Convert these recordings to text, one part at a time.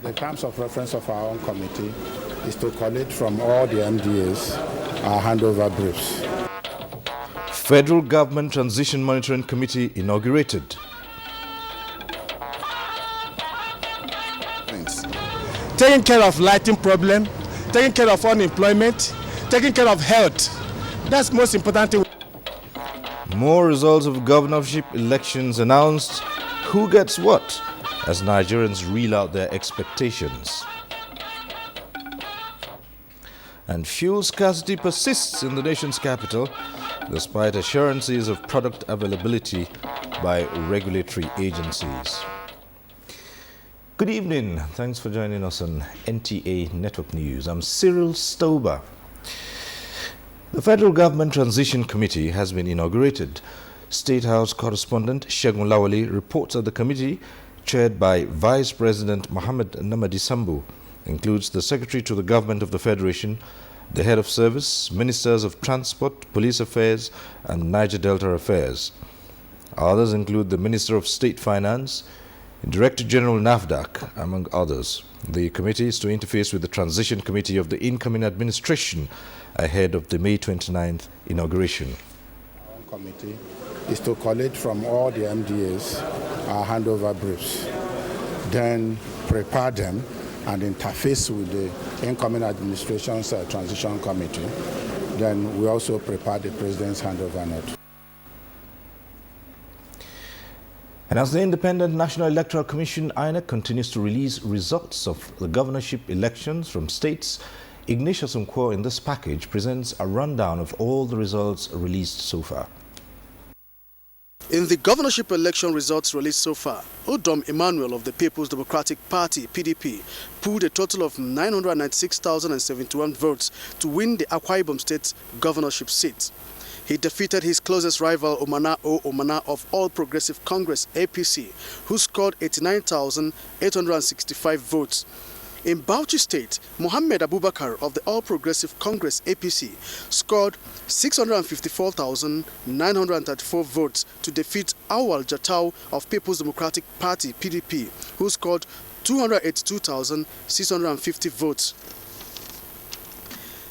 The terms of reference of our own committee is to collect from all the MDAs our handover briefs. Federal Government Transition Monitoring Committee inaugurated. Taking care of lighting problem, taking care of unemployment, taking care of health. That's the most important thing. More results of governorship elections announced. Who gets what as Nigerians reel out their expectations? And fuel scarcity persists in the nation's capital despite assurances of product availability by regulatory agencies. Good evening. Thanks for joining us on NTA Network News. I'm Cyril Stober. The Federal Government Transition Committee has been inaugurated. State House correspondent Segun Lawali reports that the committee, chaired by Vice President Mohammed Namadi Sambu, includes the Secretary to the Government of the Federation, the Head of Service, Ministers of Transport, Police Affairs, and Niger Delta Affairs. Others include the Minister of State Finance, Director General NAFDAC, among others. The committee is to interface with the Transition Committee of the incoming administration ahead of the May 29th inauguration. Our own committee is to collect from all the MDAs our handover briefs, then prepare them and interface with the incoming administration's transition committee. Then we also prepare the president's handover note. And as the Independent National Electoral Commission, INEC, continues to release results of the governorship elections from states, Ignatius Nkwo in this package presents a rundown of all the results released so far. In the governorship election results released so far, Odom Emmanuel of the People's Democratic Party, PDP, pulled a total of 996,071 votes to win the Akwa Ibom State governorship seat. He defeated his closest rival, Omana Omana of All Progressive Congress, APC, who scored 89,865 votes. In Bauchi State, Mohammed Abubakar of the All Progressive Congress, APC, scored 654,934 votes to defeat Awal Jatau of People's Democratic Party, PDP, who scored 282,650 votes.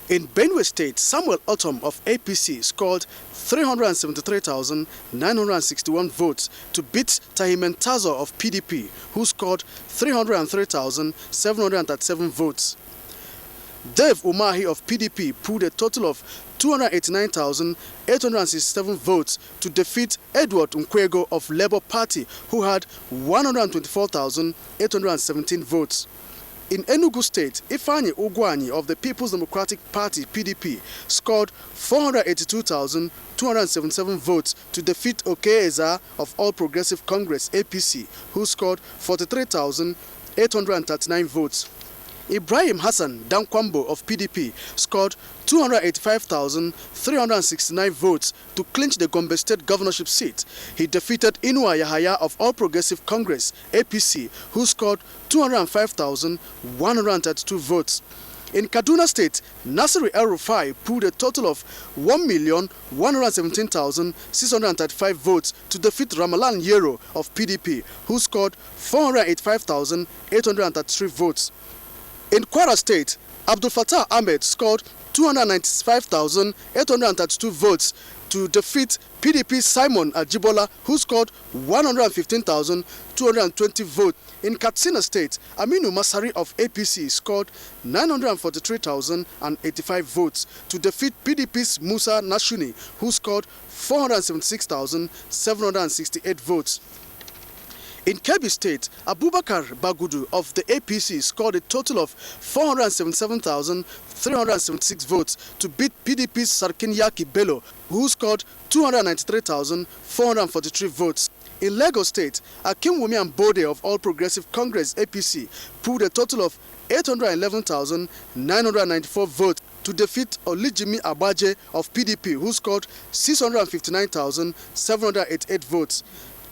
In Benue State, Samuel Otom of APC scored 373,961 votes to beat Tahimen Tazo of PDP, who scored 303,737 votes. Dave Umahi of PDP pulled a total of 289,867 votes to defeat Edward Nkwego of Labour Party, who had 124,817 votes. In Enugu State, Ifeanyi Ogwuanyi of the People's Democratic Party, PDP, scored 482,277 votes to defeat Okeeza of All Progressive Congress, APC, who scored 43,839 votes. Ibrahim Hassan Dankwambo of PDP scored 285,369 votes to clinch the Gombe State governorship seat. He defeated Inua Yahaya of All Progressive Congress, APC, who scored 205,132 votes. In Kaduna State, Nasiri El-Rufai pulled a total of 1,117,635 votes to defeat Ramalan Yero of PDP, who scored 485,833 votes. In Kwara State, Abdul Fattah Ahmed scored 295,832 votes to defeat PDP's Simon Ajibola, who scored 115,220 votes. In Katsina State, Aminu Masari of APC scored 943,085 votes to defeat PDP's Musa Nashuni, who scored 476,768 votes. In Kebbi State, Abubakar Bagudu of the APC scored a total of 477,376 votes to beat PDP's Sarkin Yaki Bello, who scored 293,443 votes. In Lagos State, Akinwumi Ambode of All Progressive Congress, APC, pulled a total of 811,994 votes to defeat Olijimi Abaje of PDP, who scored 659,788 votes.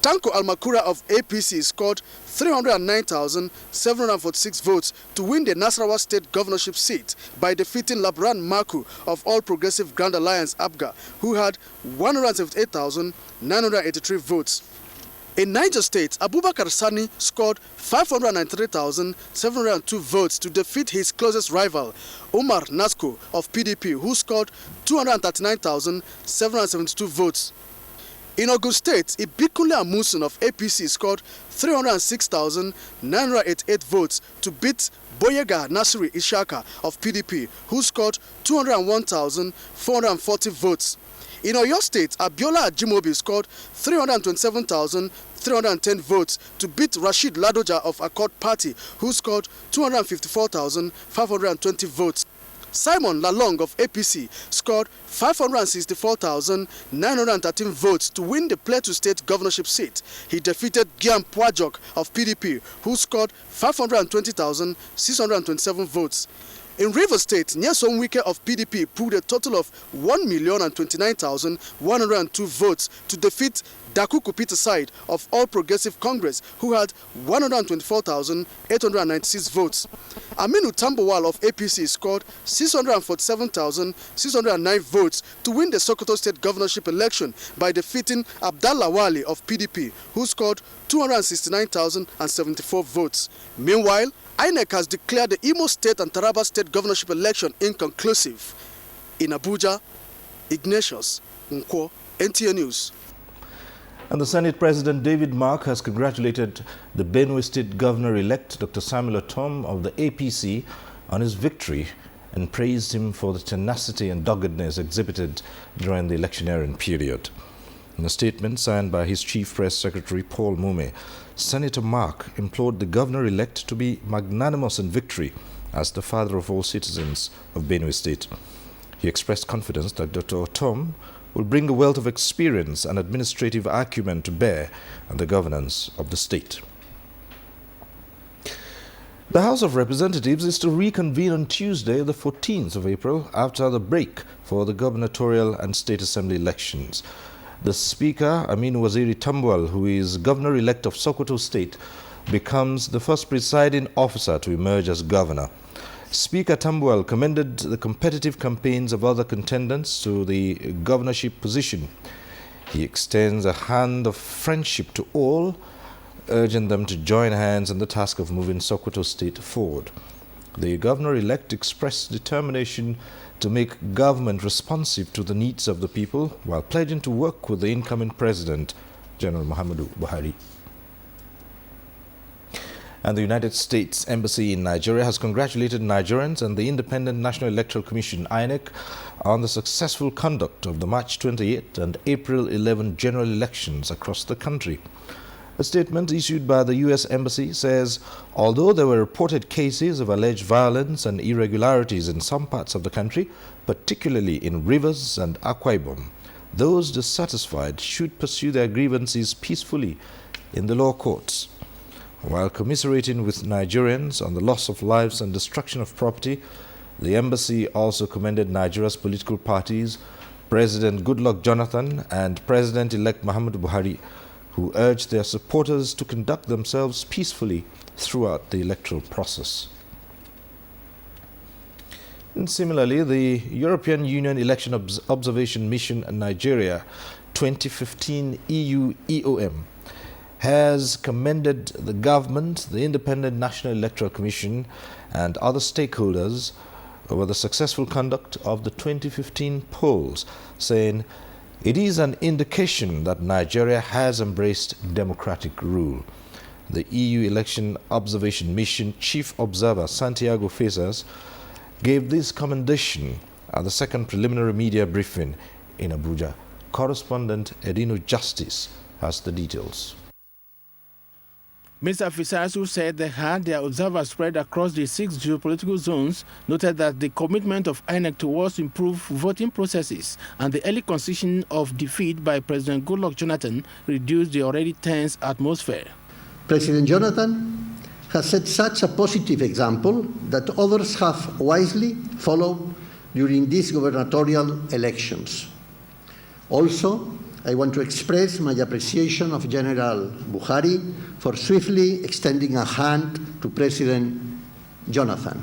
Tanko Almakura of APC scored 309,746 votes to win the Nasarawa State governorship seat by defeating Labran Maku of All Progressive Grand Alliance, ABGA, who had 178,983 votes. In Niger State, Abubakar Sani scored 593,702 votes to defeat his closest rival, Umar Nasko of PDP, who scored 239,772 votes. In Ogun State, Ibikunle Amusun of APC scored 306,988 votes to beat Boyega Nasiri Ishaka of PDP, who scored 201,440 votes. In Oyo State, Abiola Ajimobi scored 327,310 votes to beat Rashid Ladoja of Accord Party, who scored 254,520 votes. Simon Lalong of APC scored 564,913 votes to win the Plateau State governorship seat. He defeated Giam Pwajok of PDP, who scored 520,627 votes. In Rivers State, Nyesom Wike of PDP pulled a total of 1,029,102 votes to defeat Dakuku Peter Side of All Progressive Congress, who had 124,896 votes. Aminu Tambowal of APC scored 647,609 votes to win the Sokoto State governorship election by defeating Abdallah Wali of PDP, who scored 269,074 votes. Meanwhile, INEC has declared the Imo State and Taraba State governorship election inconclusive. In Abuja, Ignatius Nkwo, NTA News. And the Senate President David Mark has congratulated the Benue State Governor-elect Dr. Samuel Otom of the APC on his victory and praised him for the tenacity and doggedness exhibited during the electioneering period. In a statement signed by his Chief Press Secretary Paul Mume, Senator Mark implored the governor-elect to be magnanimous in victory as the father of all citizens of Benue State. He expressed confidence that Dr. Otom will bring a wealth of experience and administrative acumen to bear on the governance of the state. The House of Representatives is to reconvene on Tuesday, the 14th of April, after the break for the gubernatorial and state assembly elections. The Speaker, Aminu Waziri Tambuwal, who is governor-elect of Sokoto State, becomes the first presiding officer to emerge as governor. Speaker Tambuwal commended the competitive campaigns of other contenders to the governorship position. He extends a hand of friendship to all, urging them to join hands in the task of moving Sokoto State forward. The governor-elect expressed determination to make government responsive to the needs of the people while pledging to work with the incoming President, General Muhammadu Buhari. And the United States Embassy in Nigeria has congratulated Nigerians and the Independent National Electoral Commission, INEC, on the successful conduct of the March 28 and April 11 general elections across the country. A statement issued by the U.S. Embassy says, although there were reported cases of alleged violence and irregularities in some parts of the country, particularly in Rivers and Akwa Ibom, those dissatisfied should pursue their grievances peacefully in the law courts. While commiserating with Nigerians on the loss of lives and destruction of property, the embassy also commended Nigeria's political parties, President Goodluck Jonathan and President-elect Muhammadu Buhari, who urged their supporters to conduct themselves peacefully throughout the electoral process. And similarly, the European Union Election Observation Mission in Nigeria 2015 EU EOM has commended the government, the Independent National Electoral Commission, and other stakeholders over the successful conduct of the 2015 polls, saying it is an indication that Nigeria has embraced democratic rule. The EU Election Observation Mission Chief Observer Santiago Fesas gave this commendation at the second preliminary media briefing in Abuja. Correspondent Edino Justice has the details. Mr. Fisasu said they had their observers spread across the 6 geopolitical zones, noted that the commitment of INEC towards improved voting processes and the early concession of defeat by President Goodluck Jonathan reduced the already tense atmosphere. President Jonathan has set such a positive example that others have wisely followed during these gubernatorial elections. Also, I want to express my appreciation of General Buhari for swiftly extending a hand to President Jonathan.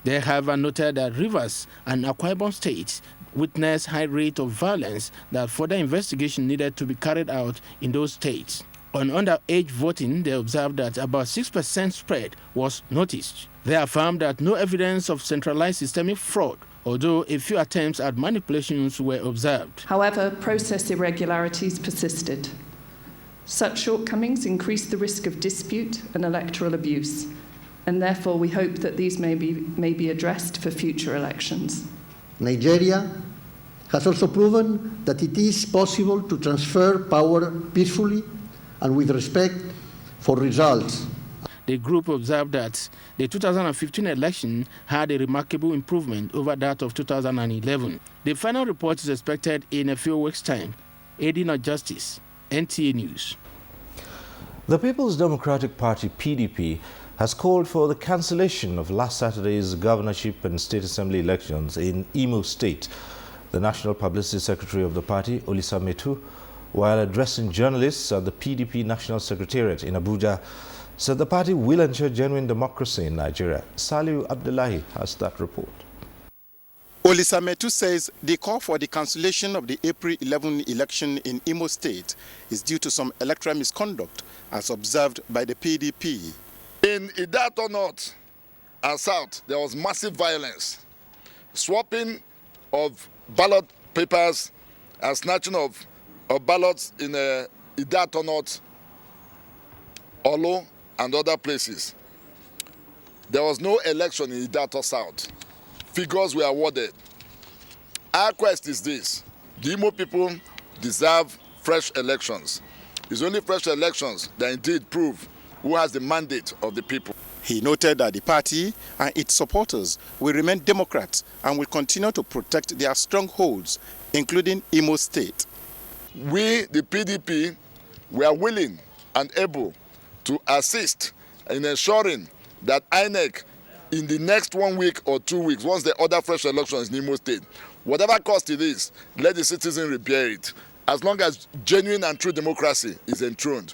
They have noted that Rivers and Akwa Ibom states witnessed high rate of violence, that further investigation needed to be carried out in those states. On underage voting, they observed that about 6% spread was noticed. They affirmed that no evidence of centralized systemic fraud, although a few attempts at manipulations were observed. However, process irregularities persisted. Such shortcomings increase the risk of dispute and electoral abuse, and therefore we hope that these may be addressed for future elections. Nigeria has also proven that it is possible to transfer power peacefully and with respect for results. The group observed that the 2015 election had a remarkable improvement over that of 2011. The final report is expected in a few weeks' time. Aiding on Justice, NTA News. The People's Democratic Party, PDP, has called for the cancellation of last Saturday's governorship and state assembly elections in Imo State. The National Publicity Secretary of the party, Olisa Metu, while addressing journalists at the PDP National Secretariat in Abuja, said the party will ensure genuine democracy in Nigeria. Saliu Abdullahi has that report. Olisa Metu says the call for the cancellation of the April 11 election in Imo State is due to some electoral misconduct as observed by the PDP. In Idato North and South, there was massive violence, swapping of ballot papers and snatching of ballots in Idato North, Olo, and other places. There was no election in Idato South. Figures were awarded. Our quest is this: the Imo people deserve fresh elections. It's only fresh elections that indeed prove who has the mandate of the people. He noted that the party and its supporters will remain Democrats and will continue to protect their strongholds, including Imo State. We, the PDP, we are willing and able to assist in ensuring that INEC, in the next 1 week or 2 weeks, once the other fresh elections in Imo State, whatever cost it is, let the citizen repair it, as long as genuine and true democracy is enthroned.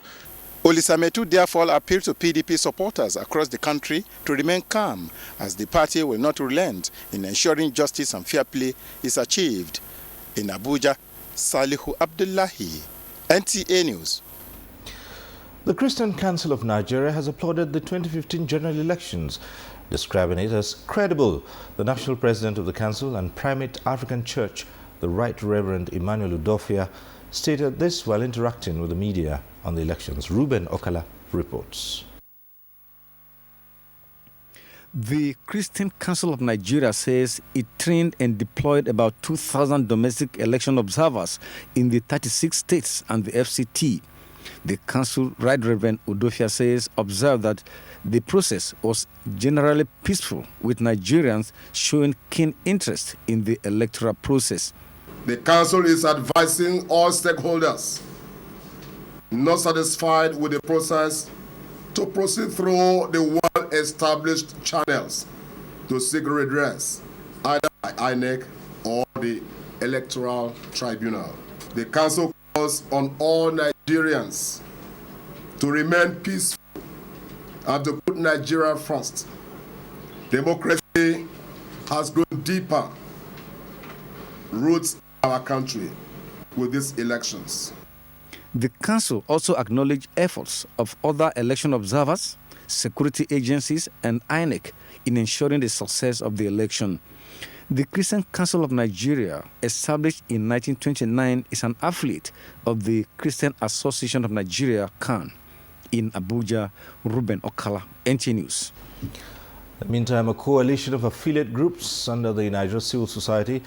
Olisa Metu therefore appealed to PDP supporters across the country to remain calm, as the party will not relent in ensuring justice and fair play is achieved. In Abuja, Salihu Abdullahi, NTA News. The Christian Council of Nigeria has applauded the 2015 general elections, describing it as credible. The national president of the council and primate African Church, the Right Reverend Emmanuel Udofia, stated this while interacting with the media on the elections. Ruben Okala reports. The Christian Council of Nigeria says it trained and deployed about 2,000 domestic election observers in the 36 states and the FCT. The council, Right Reverend Udofia, says observed that the process was generally peaceful, with Nigerians showing keen interest in the electoral process. The council is advising all stakeholders not satisfied with the process to proceed through the well-established channels to seek redress, either by INEC or the Electoral Tribunal. The council calls on all Nigerians to remain peaceful and to put Nigeria first. Democracy has gone deeper roots in our country with these elections. The council also acknowledged efforts of other election observers, security agencies, and INEC in ensuring the success of the election. The Christian Council of Nigeria, established in 1929, is an affiliate of the Christian Association of Nigeria, CAN. In Abuja, Ruben Okala, NTA News. In the meantime, a coalition of affiliate groups under the Nigeria Civil Society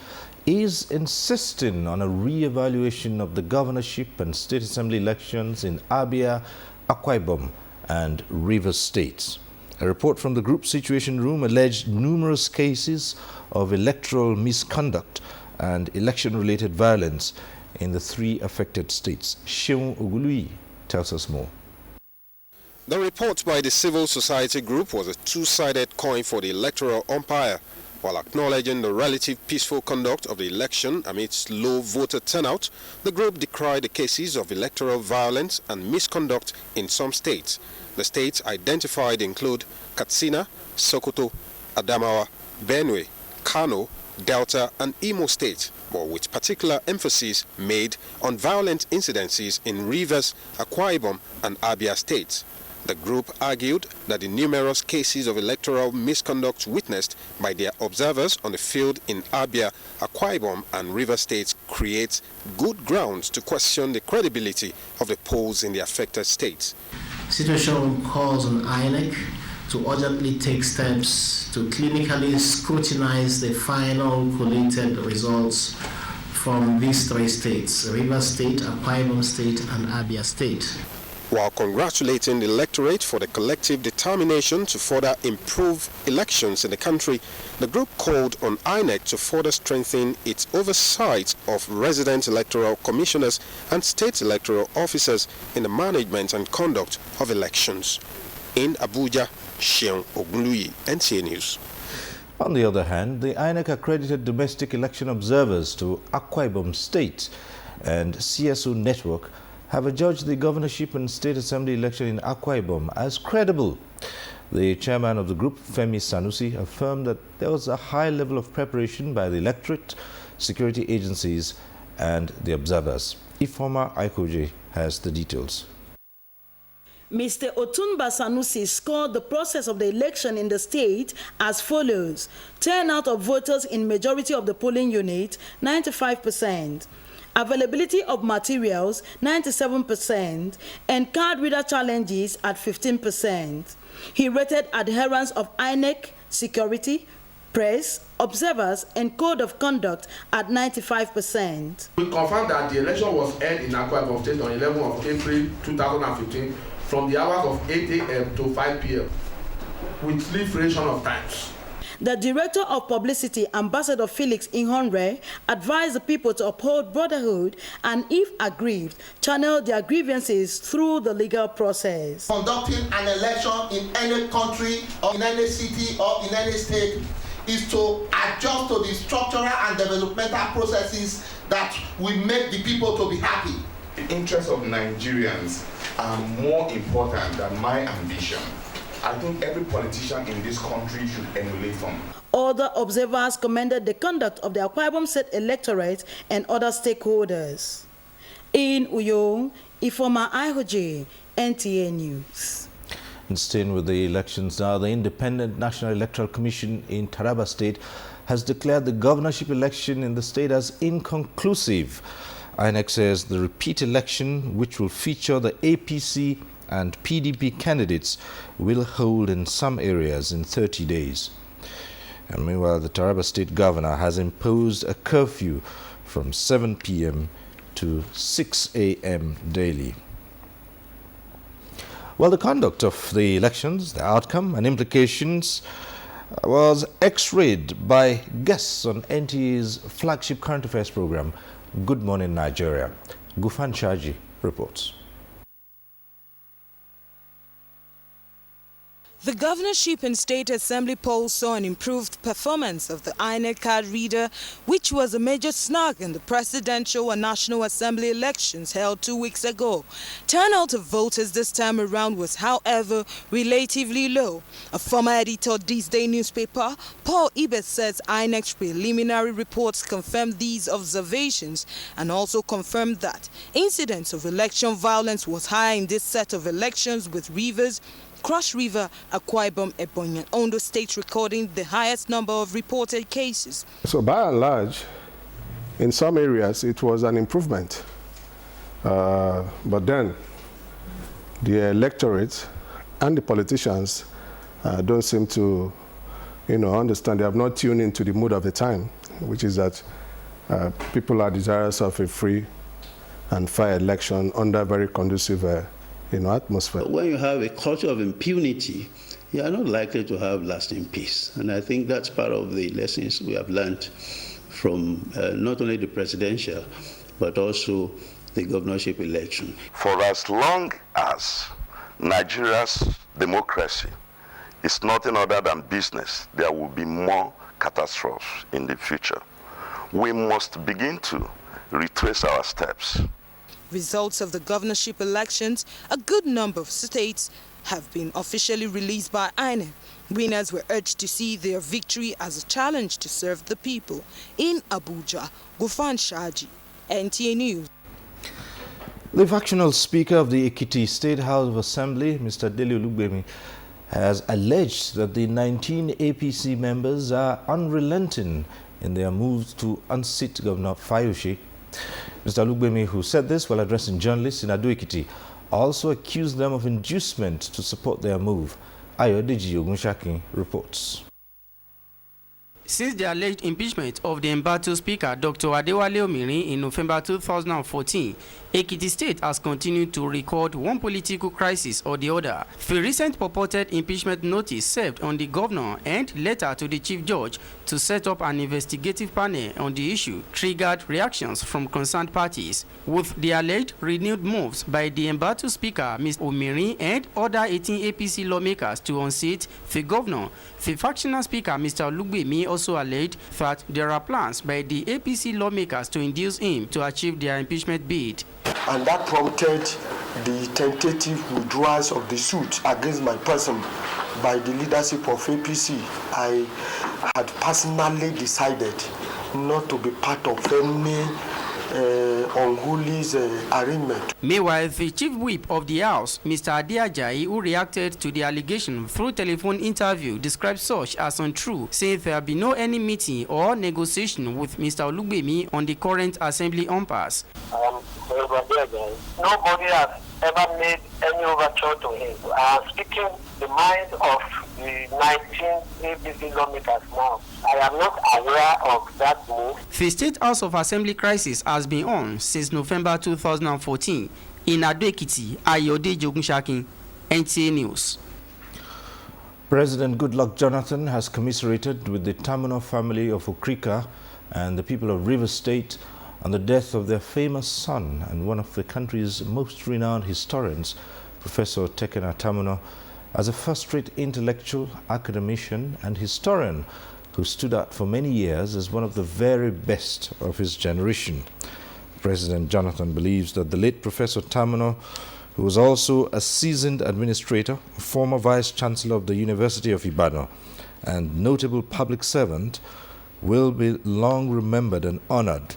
is insisting on a re-evaluation of the governorship and state assembly elections in Abia, Akwa Ibom, and Rivers states. A report from the group Situation Room alleged numerous cases of electoral misconduct and election-related violence in the three affected states. Sheung Ogului tells us more. The report by the civil society group was a two-sided coin for the electoral umpire. While acknowledging the relative peaceful conduct of the election amidst low voter turnout, the group decried the cases of electoral violence and misconduct in some states. The states identified include Katsina, Sokoto, Adamawa, Benue, Kano, Delta, and Imo State. but with particular emphasis made on violent incidences in Rivers, Akwa Ibom, and Abia states. The group argued that the numerous cases of electoral misconduct witnessed by their observers on the field in Abia, Akwa Ibom, and Rivers states creates good grounds to question the credibility of the polls in the affected states. Situation calls on INEC to urgently take steps to clinically scrutinize the final collated results from these three states, Rivers State, Akwa Ibom State, and Abia State. While congratulating the electorate for the collective determination to further improve elections in the country, the group called on INEC to further strengthen its oversight of resident electoral commissioners and state electoral officers in the management and conduct of elections. In Abuja, Sheon Ogunluyi, NTA News. On the other hand, the INEC accredited domestic election observers to Akwa Ibom State and NTA Network have adjudged the governorship and state assembly election in Akwa Ibom as credible. The chairman of the group, Femi Sanusi, affirmed that there was a high level of preparation by the electorate, security agencies, and the observers. Ifoma Aikoje has the details. Mr. Otunba Sanusi scored the process of the election in the state as follows. Turnout of voters in majority of the polling unit, 95%. Availability of materials, 97%, and card reader challenges at 15%. He rated adherence of INEC, security, press, observers, and code of conduct at 95%. We confirmed that the election was held in Akwa Ibom State on 11th of April 2015 from the hours of 8 a.m. to 5 p.m. with split variation of times. The Director of Publicity, Ambassador Felix Ihonre, advised the people to uphold brotherhood and, if aggrieved, channel their grievances through the legal process. Conducting an election in any country or in any city or in any state is to adjust to the structural and developmental processes that will make the people to be happy. The interests of Nigerians are more important than my ambition. I think every politician in this country should emulate from. Other observers commended the conduct of the Akwa Ibom State electorate and other stakeholders. In Uyo, Ifoma Aihoje, NTA News. And staying with the elections now, the Independent National Electoral Commission in Taraba State has declared the governorship election in the state as inconclusive. INEC says the repeat election, which will feature the APC and PDP candidates, will hold in some areas in 30 days. And meanwhile, the Taraba State Governor has imposed a curfew from 7 p.m. to 6 a.m. daily. Well, the conduct of the elections, the outcome and implications was x-rayed by guests on NTA's flagship current affairs program, Good Morning Nigeria. Gufan Shaji reports. The governorship and state assembly polls saw an improved performance of the INEC card reader, which was a major snag in the presidential and national assembly elections held 2 weeks ago. Turnout of voters this time around was, however, relatively low. A former editor of This Day newspaper, Paul Ibet, says INEC's preliminary reports confirmed these observations and also confirmed that incidents of election violence was high in this set of elections, with Rivers, Cross River, Akwa Ibom, Ebonyi, and Ondo states recording the highest number of reported cases. So by and large, in some areas, it was an improvement. But then, the electorate and the politicians don't seem to, understand. They have not tuned into the mood of the time, which is that people are desirous of a free and fair election under very conducive atmosphere. When you have a culture of impunity, you are not likely to have lasting peace. And I think that's part of the lessons we have learned from not only the presidential, but also the governorship election. For as long as Nigeria's democracy is nothing other than business, there will be more catastrophes in the future. We must begin to retrace our steps. Results of the governorship elections, a good number of states have been officially released by INEC. Winners were urged to see their victory as a challenge to serve the people. In Abuja, Gufan Shaji, NTA News. The factional Speaker of the Ekiti State House of Assembly, Mr. Dele Olugbemi, has alleged that the 19 APC members are unrelenting in their moves to unseat Governor Fayose. Mr. Olugbemi, who said this while addressing journalists in Ado Ekiti, also accused them of inducement to support their move. Ayodeji Ogunshakin reports. Since the alleged impeachment of the embattled Speaker, Dr. Adewale Omirin, in November 2014, Ekiti State has continued to record one political crisis or the other. The recent purported impeachment notice served on the governor and letter to the chief judge to set up an investigative panel on the issue triggered reactions from concerned parties. With the alleged renewed moves by the embattled Speaker, Ms. Omirin, and other 18 APC lawmakers to unseat the governor, the factional Speaker, Mr. Olugbemi, also alleged that there are plans by the APC lawmakers to induce him to achieve their impeachment bid. And that prompted the tentative withdrawals of the suit against my person by the leadership of APC. I had personally decided not to be part of any unholy arrangement. Meanwhile, the chief whip of the House, Mr. Ade Ajayi, who reacted to the allegation through telephone interview, described such as untrue, saying there be no any meeting or negotiation with Mr. Olugbemi on the current assembly impasse. Nobody has ever made any overture to him. I am speaking the mind of the 19 APC lawmakers now. I am not aware of that move. The State House of Assembly crisis has been on since November 2014. In Ado Ekiti, Ayodeji Ogunshakin, NTA News. President Goodluck Jonathan has commiserated with the Tamino family of Okrika and the people of Rivers State on the death of their famous son and one of the country's most renowned historians, Professor Tekena Tamino, as a first-rate intellectual, academician, and historian who stood out for many years as one of the very best of his generation. President Jonathan believes that the late Professor Tamino, who was also a seasoned administrator, former vice-chancellor of the University of Ibadan, and notable public servant, will be long remembered and honored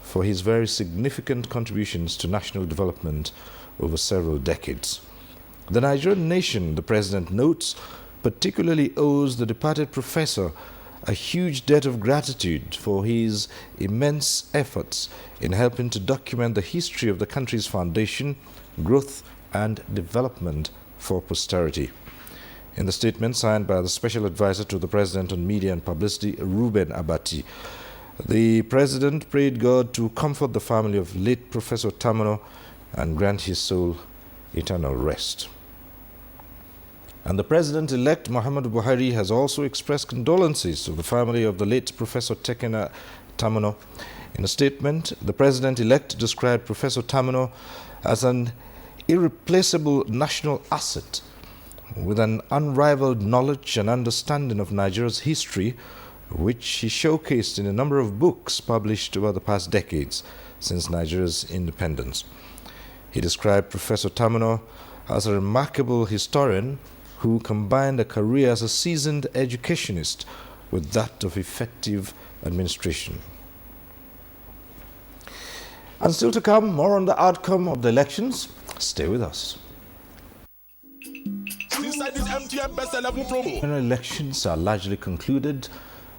for his very significant contributions to national development over several decades. The Nigerian nation, the President notes, particularly owes the departed professor a huge debt of gratitude for his immense efforts in helping to document the history of the country's foundation, growth, and development for posterity. In the statement signed by the Special Advisor to the President on Media and Publicity, Ruben Abati, the President prayed God to comfort the family of late Professor Tamino and grant his soul eternal rest. And the President-elect Muhammadu Buhari has also expressed condolences to the family of the late Professor Tekena Tamino. In a statement, the President-elect described Professor Tamino as an irreplaceable national asset with an unrivaled knowledge and understanding of Nigeria's history, which he showcased in a number of books published over the past decades since Nigeria's independence. He described Professor Tamino as a remarkable historian who combined a career as a seasoned educationist with that of effective administration. And still to come, more on the outcome of the elections. Stay with us. When elections are largely concluded,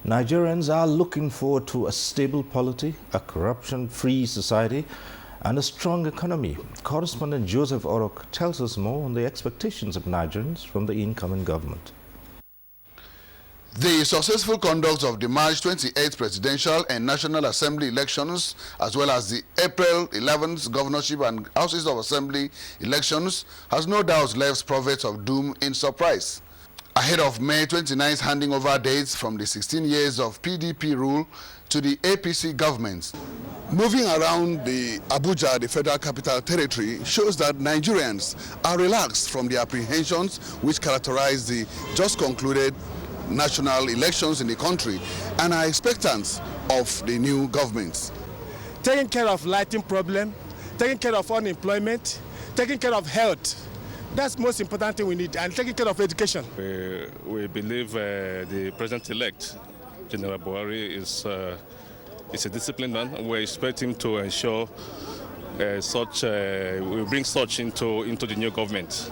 Nigerians are looking forward to a stable polity, a corruption-free society, and a strong economy. Correspondent Joseph Orok tells us more on the expectations of Nigerians from the incoming government. The successful conduct of the March 28th presidential and National Assembly elections, as well as the April 11th governorship and Houses of Assembly elections, has no doubt left prophets of doom in surprise. Ahead of May 29th handing over dates from the 16 years of PDP rule to the APC government. Moving around the Abuja, the Federal Capital Territory, shows that Nigerians are relaxed from the apprehensions which characterize the just concluded national elections in the country and are expectant of the new government. Taking care of lighting problem, taking care of unemployment, taking care of health, That's the most important thing we need, and taking care of education. We believe the president-elect, General Buhari, is a disciplined man, and we expect him to ensure we bring such into the new government.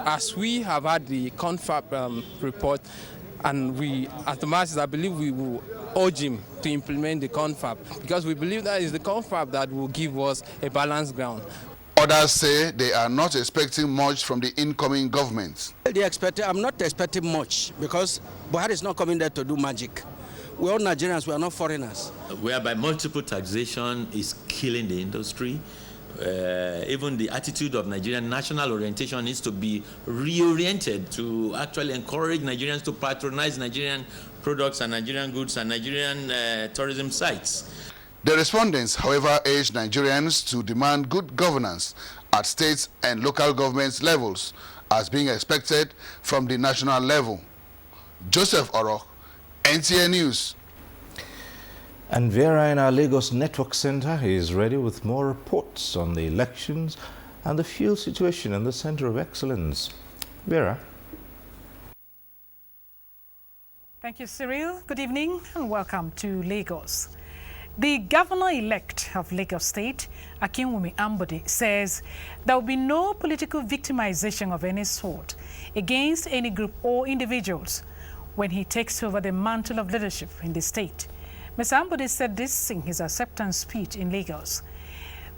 As we have had the confab report, and we, as the masses, I believe we will urge him to implement the confab, because we believe that is the confab that will give us a balanced ground. Others say they are not expecting much from the incoming government. I'm not expecting much, because Buhari is not coming there to do magic. We're all Nigerians, we are not foreigners. Whereby multiple taxation is killing the industry. Even the attitude of Nigerian national orientation needs to be reoriented to actually encourage Nigerians to patronize Nigerian products and Nigerian goods and Nigerian tourism sites. The respondents, however, urged Nigerians to demand good governance at state and local government levels, as being expected from the national level. Joseph Oro, NTA News. And Vera in our Lagos Network Center is ready with more reports on the elections and the fuel situation in the Center of Excellence. Vera. Thank you, Cyril. Good evening and welcome to Lagos. The governor-elect of Lagos State, Akinwumi Ambode, says there will be no political victimization of any sort against any group or individuals when he takes over the mantle of leadership in the state. Mr. Ambode said this in his acceptance speech in Lagos.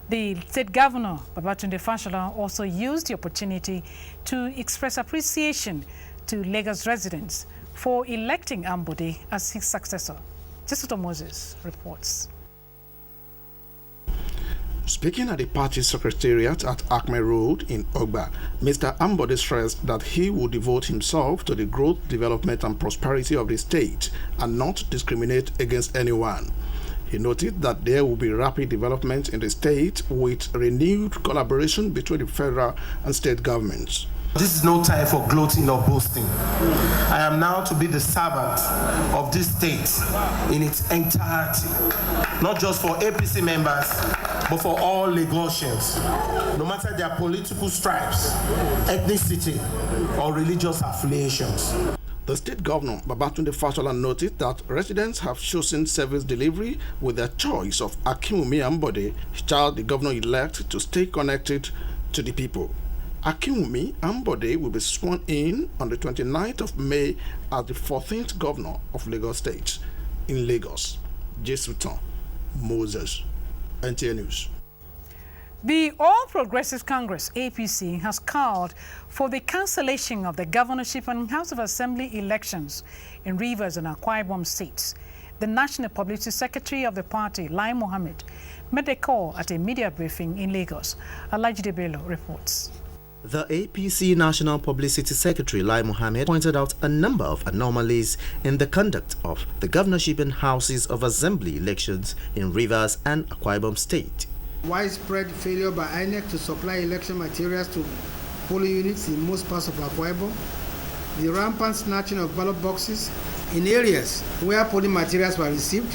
The state governor, Babatunde Fashola, also used the opportunity to express appreciation to Lagos residents for electing Ambode as his successor. Jesuto Moses reports. Speaking at the party secretariat at Acme Road in Ogba, Mr. Ambode stressed that he would devote himself to the growth, development and prosperity of the state and not discriminate against anyone. He noted that there will be rapid development in the state with renewed collaboration between the federal and state governments. This is no time for gloating or boasting. I am now to be the servant of this state in its entirety, not just for APC members, but for all Lagosians, no matter their political stripes, ethnicity, or religious affiliations. The state governor, Babatunde Fashola, noted that residents have chosen service delivery with their choice of Akinwumi Ambode, child the governor-elect, to stay connected to the people. Akinwumi Ambode will be sworn in on the 29th of May as the 14th governor of Lagos State in Lagos. Jesuton Moses, NTA News. The All Progressives Congress, APC, has called for the cancellation of the governorship and House of Assembly elections in Rivers and Akwa Ibom states. The National Publicity Secretary of the party, Lai Mohammed, made a call at a media briefing in Lagos. Alajide Bello reports. The APC National Publicity Secretary, Lai Mohammed, pointed out a number of anomalies in the conduct of the governorship and houses of assembly elections in Rivers and Akwa Ibom State. Widespread failure by INEC to supply election materials to polling units in most parts of Akwa Ibom, the rampant snatching of ballot boxes in areas where polling materials were received,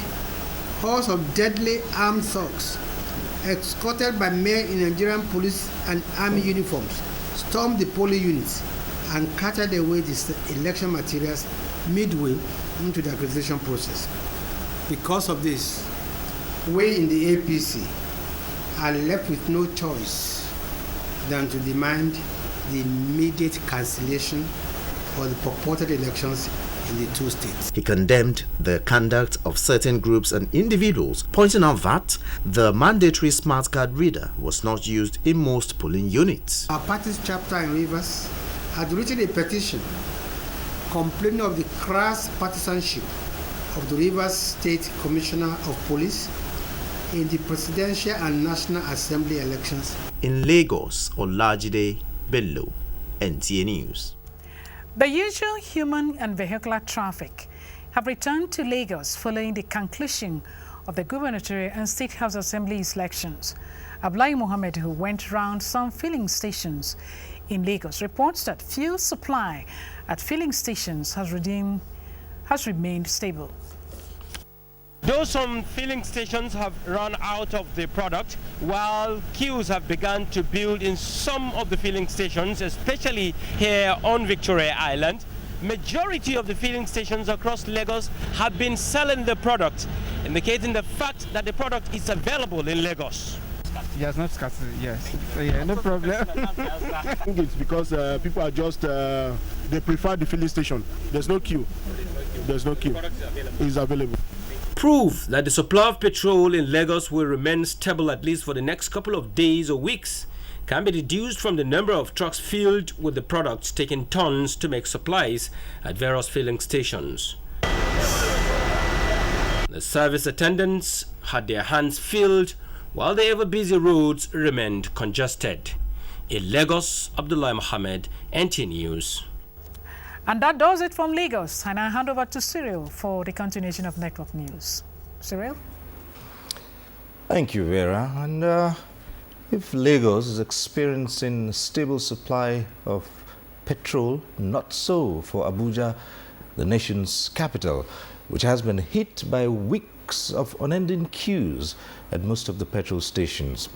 hordes of deadly armed thugs escorted by men in Nigerian police and army uniforms stormed the polling units and carted away the election materials midway into the accreditation process. Because of this, we in the APC are left with no choice than to demand the immediate cancellation of the purported elections in the two states. He condemned the conduct of certain groups and individuals, pointing out that the mandatory smart card reader was not used in most polling units. Our party's chapter in Rivers had written a petition complaining of the crass partisanship of the Rivers State Commissioner of Police in the Presidential and National Assembly elections. In Lagos, Olajide Bello, NTA News. The usual human and vehicular traffic have returned to Lagos following the conclusion of the gubernatorial and State House Assembly elections. Abdullahi Mohammed, who went round some filling stations in Lagos, reports that fuel supply at filling stations has remained stable. Though some filling stations have run out of the product, while queues have begun to build in some of the filling stations, especially here on Victoria Island, majority of the filling stations across Lagos have been selling the product, indicating the fact that the product is available in Lagos. Yes, not scarcity, yes. Yeah, no problem. I think it's because people are just, they prefer the filling station. There's no queue. There's no queue. It's available. Proof that the supply of petrol in Lagos will remain stable at least for the next couple of days or weeks can be deduced from the number of trucks filled with the products taking tons to make supplies at various filling stations. The service attendants had their hands filled while the ever-busy roads remained congested. In Lagos, Abdullah Mohammed, NTA News. And that does it from Lagos. And I hand over to Cyril for the continuation of Network News. Cyril? Thank you, Vera. And if Lagos is experiencing a stable supply of petrol, not so for Abuja, the nation's capital, which has been hit by weeks of unending queues at most of the petrol stations.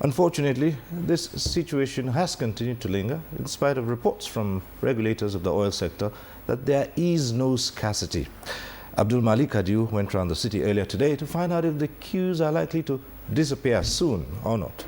Unfortunately, this situation has continued to linger in spite of reports from regulators of the oil sector that there is no scarcity. Abdul Malik Adiu went around the city earlier today to find out if the queues are likely to disappear soon or not.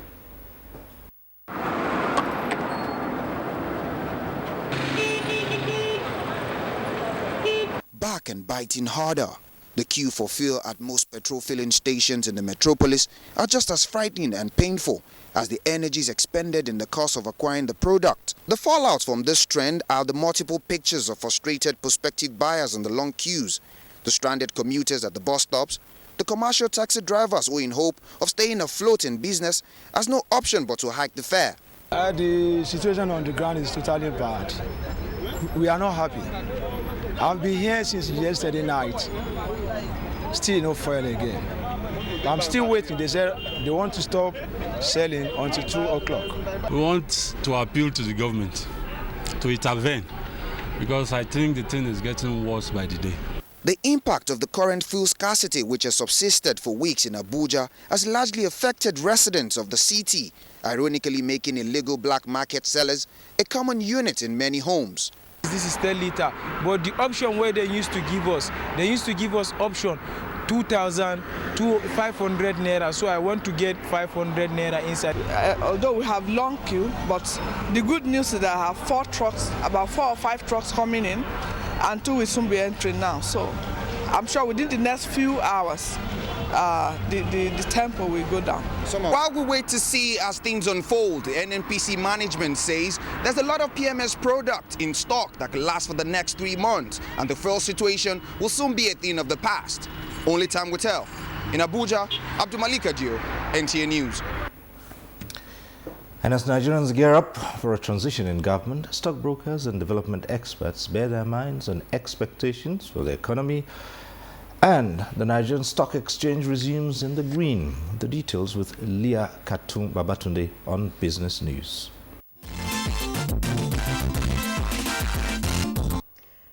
Back and biting harder. The queue for fuel at most petrol filling stations in the metropolis are just as frightening and painful as the energies expended in the course of acquiring the product. The fallout from this trend are the multiple pictures of frustrated prospective buyers in the long queues, the stranded commuters at the bus stops, the commercial taxi drivers who in hope of staying afloat in business has no option but to hike the fare. The situation on the ground is totally bad. We are not happy. I've been here since yesterday night. Still no fuel again. I'm still waiting. They said they want to stop selling until 2 o'clock. We want to appeal to the government to intervene because I think the thing is getting worse by the day. The impact of the current fuel scarcity, which has subsisted for weeks in Abuja, has largely affected residents of the city, ironically making illegal black market sellers a common unit in many homes. This is 10 liter, but the option where they used to give us option 2,500 naira, so I want to get 500 naira inside. Although we have long queue, but the good news is that I have 4 trucks, about 4 or 5 trucks coming in, and 2 will soon be entering now. So I'm sure within the next few hours, the tempo will go down. While we wait to see as things unfold, the NNPC management says there's a lot of PMS product in stock that can last for the next 3 months, and the fuel situation will soon be a thing of the past. Only time will tell. In Abuja, Abdul Malik Adiu, NTA News. And as Nigerians gear up for a transition in government, stockbrokers and development experts bear their minds on expectations for the economy, and the Nigerian Stock Exchange resumes in the green. The details with Leah Katum Babatunde on Business News.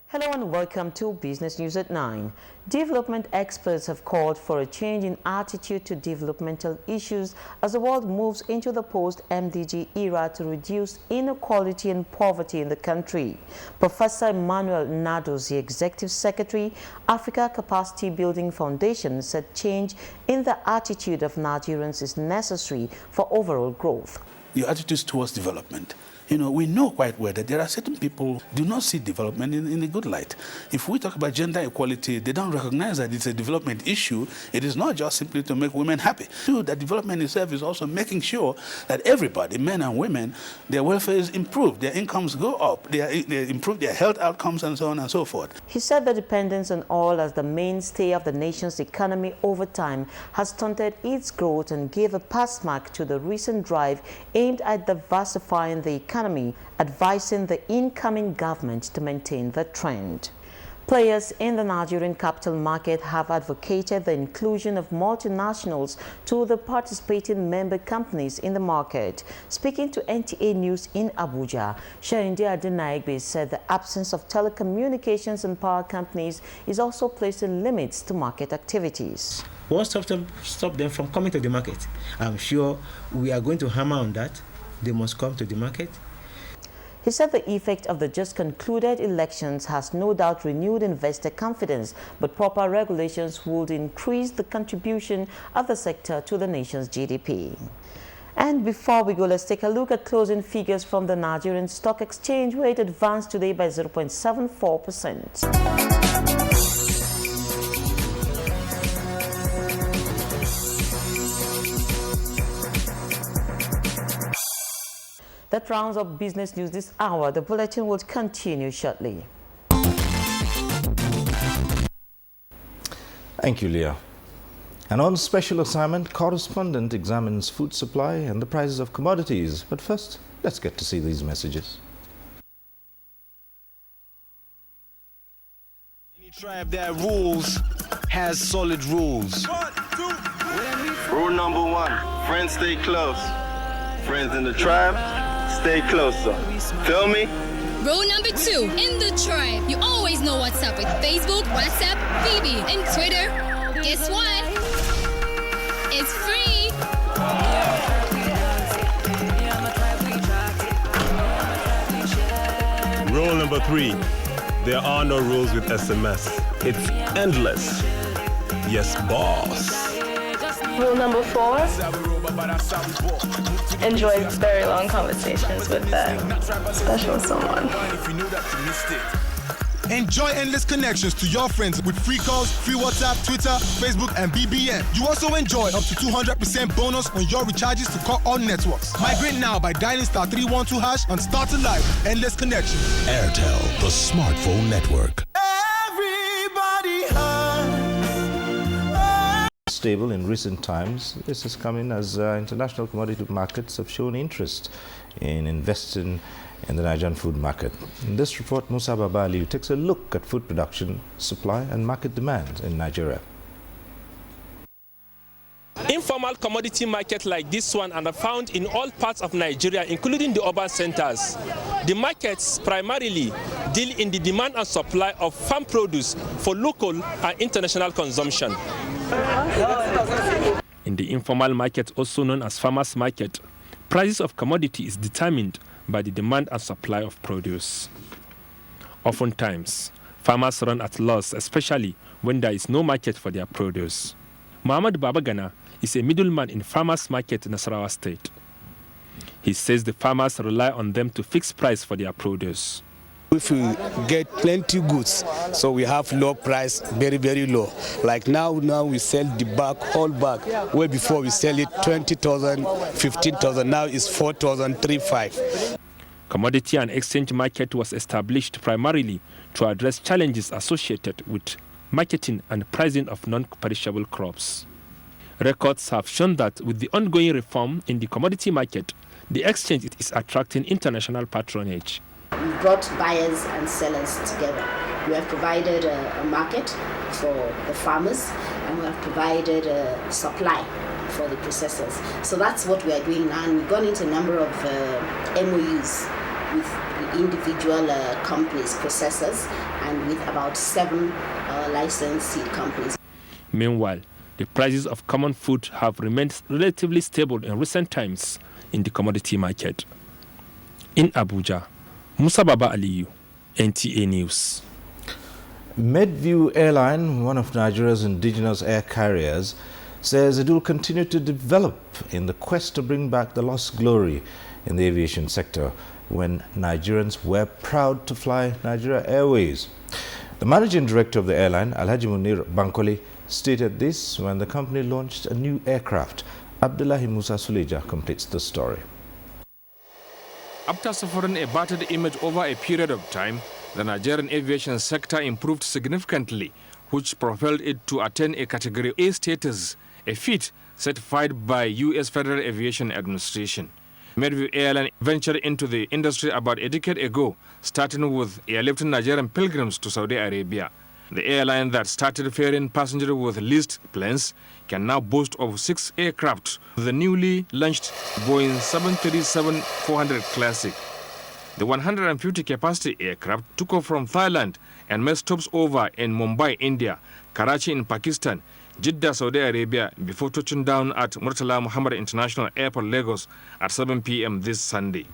Hello and welcome to Business News at 9. Development experts have called for a change in attitude to developmental issues as the world moves into the post-MDG era to reduce inequality and poverty in the country. Professor Emmanuel Nados, the Executive Secretary, Africa Capacity Building Foundation, said change in the attitude of Nigerians is necessary for overall growth. Your attitudes towards development. You know, we know quite well that there are certain people do not see development in a good light. If we talk about gender equality, they don't recognize that it's a development issue. It is not just simply to make women happy. That development itself is also making sure that everybody, men and women, their welfare is improved, their incomes go up, they improve their health outcomes and so on and so forth. He said the dependence on oil as the mainstay of the nation's economy over time has stunted its growth and gave a pass mark to the recent drive aimed at diversifying the economy, advising the incoming government to maintain the trend. Players in the Nigerian capital market have advocated the inclusion of multinationals to the participating member companies in the market. Speaking to NTA News in Abuja, Sherinde Adenaigbe said the absence of telecommunications and power companies is also placing limits to market activities. What stop them from coming to the market? I'm sure we are going to hammer on that. They must come to the market. He said the effect of the just concluded elections has no doubt renewed investor confidence, but proper regulations would increase the contribution of the sector to the nation's GDP. And before we go, let's take a look at closing figures from the Nigerian Stock Exchange, where it advanced today by 0.74%. That rounds up business news this hour. The bulletin will continue shortly. Thank you, Leah. And on special assignment, correspondent examines food supply and the prices of commodities. But first, let's get to see these messages. Any tribe that rules has solid rules. Rule number 1, friends stay close. Friends in the tribe, stay closer. Feel me? Rule number 2, in the tribe, you always know what's up with Facebook, WhatsApp, BB, and Twitter. Guess what? It's free. Rule number 3, there are no rules with SMS. It's endless. Yes, boss. Rule number 4, enjoy very long conversations with that special someone. Enjoy endless connections to your friends with free calls, free WhatsApp, Twitter, Facebook, and BBM. You also enjoy up to 200% bonus on your recharges to call all networks. Migrate now by dialing *312# and start a live endless connection. Airtel, the smartphone network. Everybody Stable in recent times. This is coming as international commodity markets have shown interest in investing in the Nigerian food market. In this report, Musa Babali takes a look at food production, supply and market demand in Nigeria. Informal commodity markets like this one are found in all parts of Nigeria, including the urban centers. The markets primarily deal in the demand and supply of farm produce for local and international consumption. In the informal market, also known as farmers' market, prices of commodity is determined by the demand and supply of produce. Oftentimes, farmers run at loss, especially when there is no market for their produce. Muhammad Babagana is a middleman in farmers' market in Nasarawa State. He says the farmers rely on them to fix price for their produce. If we get plenty goods, so we have low price, very, very low. Like now we sell the bag, whole bag. Where before we sell it 20,000, 15,000. Now it's 4,350. Commodity and exchange market was established primarily to address challenges associated with marketing and pricing of non-perishable crops. Records have shown that with the ongoing reform in the commodity market, the exchange is attracting international patronage. We've brought buyers and sellers together. We have provided a market for the farmers, and we have provided a supply for the processors. So that's what we are doing now, and we've gone into a number of MOUs with individual companies, processors, and with about 7 licensed seed companies. Meanwhile, the prices of common food have remained relatively stable in recent times in the commodity market. In Abuja, Musa Baba Aliyu, NTA News. Medview Airline, one of Nigeria's indigenous air carriers, says it will continue to develop in the quest to bring back the lost glory in the aviation sector when Nigerians were proud to fly Nigeria Airways. The managing director of the airline, Alhaji Munir Bankole, stated this when the company launched a new aircraft. Abdullahi Musa Suleja completes the story. After suffering a battered image over a period of time, the Nigerian aviation sector improved significantly, which propelled it to attain a Category A status, a feat certified by U.S. Federal Aviation Administration. Medview Airline ventured into the industry about a decade ago, starting with airlifting Nigerian pilgrims to Saudi Arabia. The airline that started ferrying passengers with leased planes can now boast of 6 aircraft, the newly launched Boeing 737-400 Classic. The 150-capacity aircraft took off from Thailand and made stops over in Mumbai, India, Karachi in Pakistan, Jeddah, Saudi Arabia, before touching down at Murtala Muhammad International Airport, Lagos, at 7 p.m. this Sunday.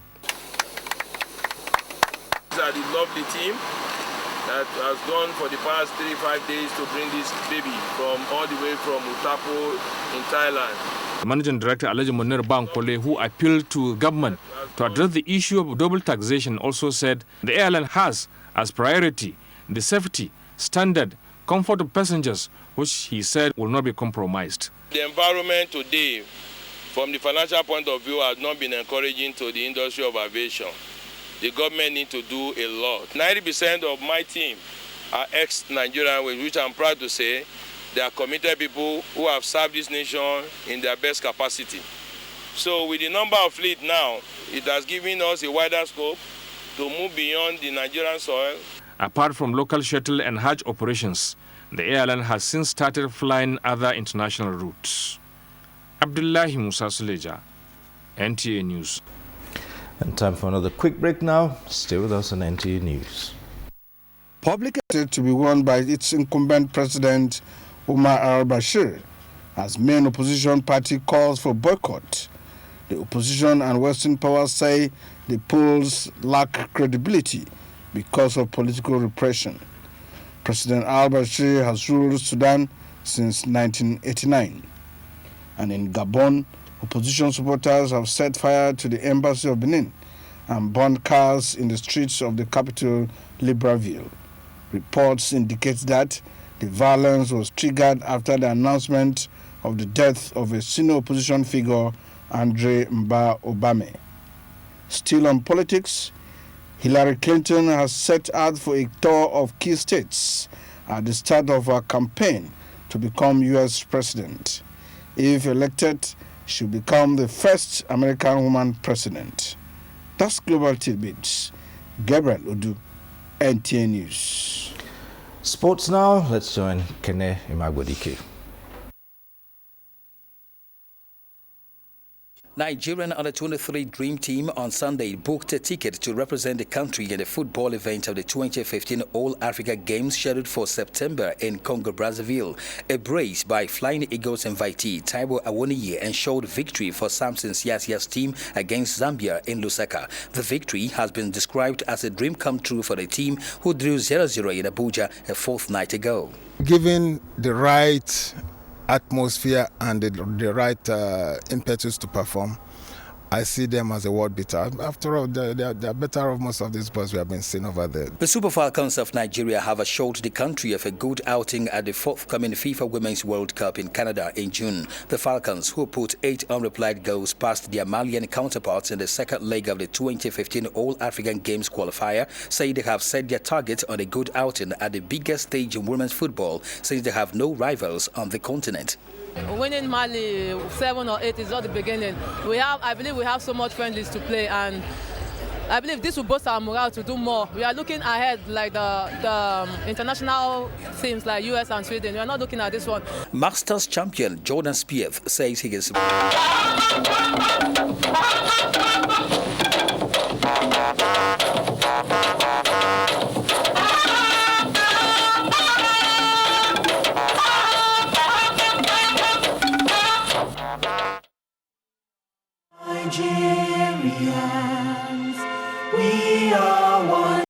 These are the lovely team that has gone for the past 3-5 days to bring this baby from all the way from Utapo in Thailand. The Managing Director, Alhaji Munir Bankole, who appealed to government to address the issue of double taxation, also said the airline has as priority the safety, standard, comfort of passengers, which he said will not be compromised. The environment today, from the financial point of view, has not been encouraging to the industry of aviation. The government needs to do a lot. 90% of my team are ex-Nigerian, which I'm proud to say they are committed people who have served this nation in their best capacity. So with the number of fleet now, it has given us a wider scope to move beyond the Nigerian soil. Apart from local shuttle and Hajj operations, the airline has since started flying other international routes. Abdullahi Musa Suleja, NTA News. And time for another quick break now. Stay with us on NTA News. Public to be won by its incumbent president, Umar al-Bashir, as main opposition party calls for boycott. The opposition and Western powers say the polls lack credibility because of political repression. President al-Bashir has ruled Sudan since 1989. And in Gabon, opposition supporters have set fire to the embassy of Benin and burned cars in the streets of the capital, Libreville. Reports indicate that the violence was triggered after the announcement of the death of a senior opposition figure, Andre Mba Obame. Still on politics, Hillary Clinton has set out for a tour of key states at the start of her campaign to become U.S. president. If elected, she will become the first American woman president. That's Global Tidbits. Gabriel Udu, NTA News. Sports now. Let's join Kene Imagwedike. Nigerian Under-23 Dream Team on Sunday booked a ticket to represent the country in the football event of the 2015 All-Africa Games scheduled for September in Congo-Brazzaville. A brace by Flying Eagles invitee Taiwo Awoniyi ensured victory for Samson Siasia's team against Zambia in Lusaka. The victory has been described as a dream come true for the team, who drew 0-0 in Abuja a fortnight ago. Given the right atmosphere and the right impetus to perform, I see them as a world beater. After all, they're better of most of these boys we have been seeing over there. The Super Falcons of Nigeria have assured the country of a good outing at the forthcoming FIFA Women's World Cup in Canada in June. The Falcons, who put 8 unreplied goals past their Malian counterparts in the second leg of the 2015 All-African Games qualifier, say they have set their target on a good outing at the biggest stage in women's football since they have no rivals on the continent. Winning Mali 7 or 8 is not the beginning. I believe we have so much friendlies to play, and I believe this will boost our morale to do more. We are looking ahead like the international teams like US and Sweden. We are not looking at this one. Masters champion Jordan Spieth says he is Nigerians, we are one.